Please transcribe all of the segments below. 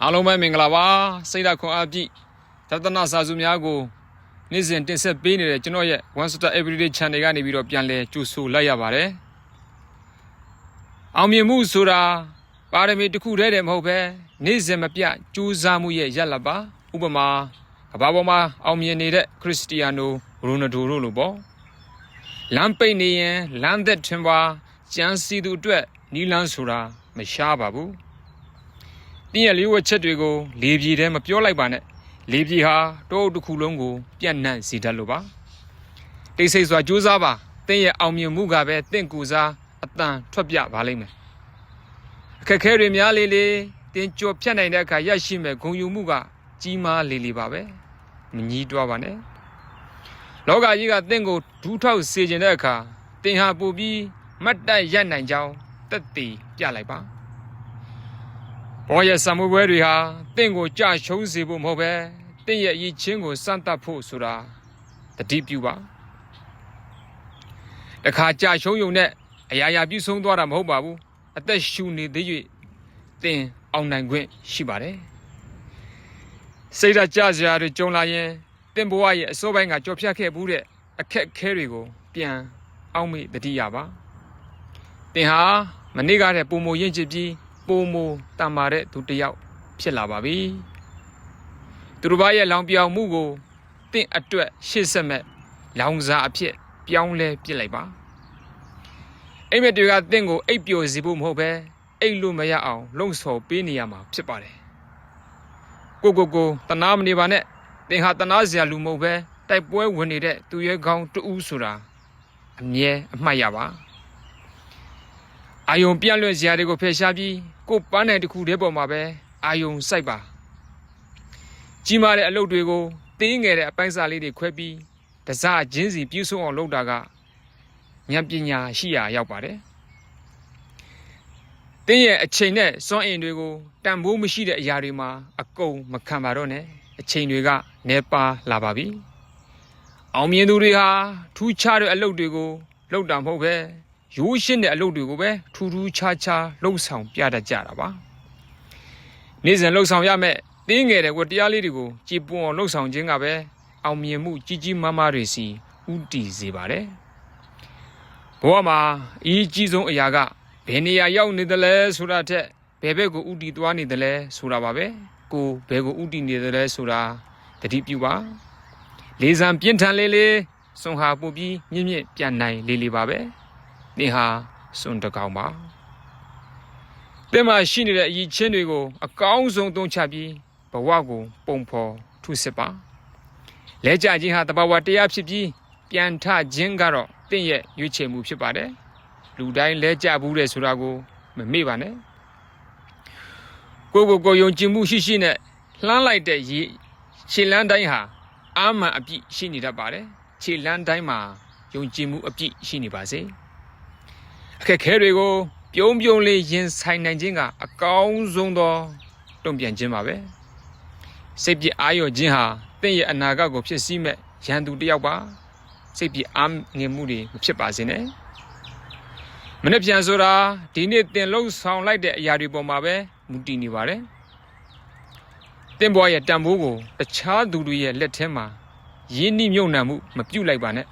အားလုံးပဲမင်္ဂလာပါစိတ်ဓာတ်ခွန်အားပြည့်သတ္တနာစာစုများကိုနေ့စဉ်တင်ဆက်ပေးနေတဲ့ကျွန်တော်ရဲ့ One Star Everyday Channel ကနေပြီးတော့ပြန်လဲကြိုဆိုလိုက်ရပါတယ်အောင်မြင်မှုဆိုတာပါရမီတစ်ခုတည်းတည်းမဟုတ်ပဲနေ့စဉ်မပြတ်ကြိုးစားမှုရဲ့ရက်လက်ပါဥပမာကမ္ဘာပေါ်မှာအောင်မြင်နေတဲ့ခရစ္စတီယာနိုရိုနယ်ဒိုတို့လိုပေါ့လမ်းပိတ်နေရင်လမ်းသက်ထွင်ပါကျန်းစီသူအတွက်နီးလန်းဆိုတာမရှားပါဘူးတင်းရဲ့လေးဝက်ချက်တွေကိုလေပြေထဲမပြောလိုက်ပါနဲ့လေပြေဟာတောအုပ်တစ်ခုလုံးကိုပြန့်နှံ့စေတတ်လို့ပါတိတ်ဆိတ်စွာကြိုးစားပါတင်းရဲ့အောင်မြင်မှုကပဲတင့်ကူစားအတန်ထွက်ပြပါလိမ့်မယ်အခက်ခဲတွေများလေလေတင်းကြော်ဖြတ်နိုင်တဲ့အခါရရှိမဲ့ဂုဏ်ယူမှုကကြီးမားလေလေပါပဲမငြီးတွားပါနဲ့လောကကြီးကတင့်ကိုဒူးထောက်စေခြင်းတဲ့အခါတင်းဟာပူပြီးမတ်တက်ရနိုင်ကြောင်းတက်တည်ပြလိုက်ပါဘောရဲ့ဆံမွေးပွဲတွေဟာတင့်ကိုကြရှုံးစေဖို့မဟုတ်ပဲတင့်ရဲ့ရည်ချင်းကိုစမ်းသပ်ဖို့ဆိုတာတတိပြုပါတခါကြရှုံးယုံနဲ့အရာရာပြုဆုံးသွားတာမဟုတ်ပါဘူးအသက်ရှူနေသေး၍တင်အောင်နိုင်ခွင့်ရှိပါတယ်စိတ်ဓာတ်ကြစရာတွေကြုံလာရင်တင်ဘဝရဲ့အစိုးပိုင်းကကြော်ဖြတ်ခဲ့ဘူးတဲ့အခက်ခဲတွေကိုပြန်အောင်မေ့တတိရပါတင်ဟာမနေ့ကတည်းကပုံမရင့်ချစ်ပြီးပုံမတမ်းမာတဲ့သူတစ်ယောက်ဖြစ်လာပါပြီသူတို့ဘာရဲ့လောင်ပြောင်မှုကိုတင့်အတွက်ရှေ့ဆက်မဲ့လောင်စာအဖြစ်ပြောင်းလဲပြစ်လိုက်ပါအိမ်မက်တွေကတင့်ကိုအိပ်ပျော်စေဖို့မဟုတ်ပဲအိပ်လို့မရအောင်လုံဆော်ပေးနေရမှာဖြစ်ပါတယ်ကိုတနာမနေပါနဲ့တင်ဟာတနာစရာလူမဟုတ်ပဲတိုက်ပွဲဝင်နေတဲ့သူရဲကောင်းတူးဆိုတာအမြဲအမှတ်ရပါအာယုံပြန့်လွင့်စရာတွေကိုဖယ်ရှားပြီးကိုပန်းနိုင်တစ်ခုတည်းပေါ်မှာပဲအာယုံစိုက်ပါကြီးမားတဲ့အလုပ်တွေကိုတင်းငယ်တဲ့အပိုင်းစားလေးတွေခွဲပြီးတစားချင်းစီပြုစုအောင်လုပ်တာကဉာဏ်ပညာရှိရာရောက်ပါတယ်တင်းရဲ့အချိန်နဲ့စွမ်းအင်တွေကိုတန်ဖိုးမရှိတဲ့အရာတွေမှာအကုန်မခံပါတော့နဲ့အချိန်တွေကနေပါလာပါပြီအောင်မြင်သူတွေဟာထူးခြားတဲ့အလုပ်တွေကိုလုပ်တာမဟုတ်ပဲရိုးရှင်းတဲ့အလုပ်တွေကိုပဲထူးထူးခြားခြားလှုပ်ဆောင်ပြတတ်ကြတာပါနေ့စဉ်လှုပ်ဆောင်ရမယ့်တင်းငယ်တဲ့ဝတ္တရားလေးတွေကိုကြည်ပွန်အောင်လှုပ်ဆောင်ခြင်းကပဲအောင်မြင်မှုကြီးကြီးမားမားတွေစီဥတည်စေပါတယ်ဘဝမှာအကြီးဆုံးအရာကဘယ်နေရာရောက်နေသလဲဆိုတာထက်ဘယ်ဘက်ကိုဥတည်သွားနေသလဲဆိုတာပါပဲကိုဘယ်ကိုဥတည်နေသလဲဆိုတာတတိပြုပါလေးစံပြင်းထန်လေးလေးစွန်ဟာပို့ပြီးမြင့်မြင့်ပြန်နိုင်လေးလေးပါပဲနေဟာစွန်တကောင်ပါတဲ့မှာရှိနေတဲ့အရေးချင်းတွေကိုအကောင်းဆုံးသုံးချပြီးဘဝကိုပုံဖော်ထုစစ်ပါလဲကြခြင်းဟာတဘာဝတရားဖြစ်ပြီးပြန်ထခြင်းကတော့တင့်ရဲ့ရွေးချယ်မှုဖြစ်ပါတယ်လူတိုင်းလဲကြဘူးတဲ့ဆိုတာကိုမမေ့ပါနဲ့ကိုယုံကြည်မှုရှိနဲ့လှမ်းလိုက်တဲ့ရေခြေလန်းတိုင်းဟာအာမန်အပြည့်ရှိနေတတ်ပါတယ်ခြေလန်းတိုင်းမှာယုံကြည်မှုအပြည့်ရှိနေပါစေအခက်ခဲတွေကိုပြုံးလေးရင်ဆိုင်နိုင်ခြင်းကအကောင်းဆုံးသောတုံ့ပြန်ခြင်းပါပဲစိတ်ပြည့်အာရုံခြင်းဟာတင့်ရဲ့အနာဂတ်ကိုဖြစ်စည်းမဲ့ရန်သူတစ်ယောက်ပါစိတ်ပြည့်အားငယ်မှုတွေမဖြစ်ပါစေနဲ့မနေ့ပြန်ဆိုတာဒီနေ့တင်လုံးဆောင်လိုက်တဲ့အရာတွေပေါ်မှာပဲမူတည်နေပါတယ်တင်ဘွားရဲ့တန်ဖိုးကိုတခြားသူတွေရဲ့လက်ထဲမှာရင်းနှီးမြုပ်နှံမှုမပြုတ်လိုက်ပါနဲ့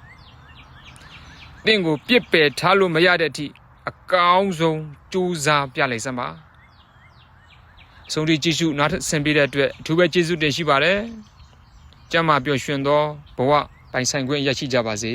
တင်ကိုပြစ်ပယ်ထားလို့မရတဲ့အထိအကောင်းဆုံးကြိုးစားပြလိုက်စမ်းပါဆုံးဖြတ်ကြည့်ရှုနားထဆင်ပေးတဲ့အတွက်အထူးပဲကျေးဇူးတင်ရှိပါတယ်ကျမ်းမာပျော်ရွှင်သောဘဝပိုင်ဆိုင်ခွင့်ရရှိကြပါစေ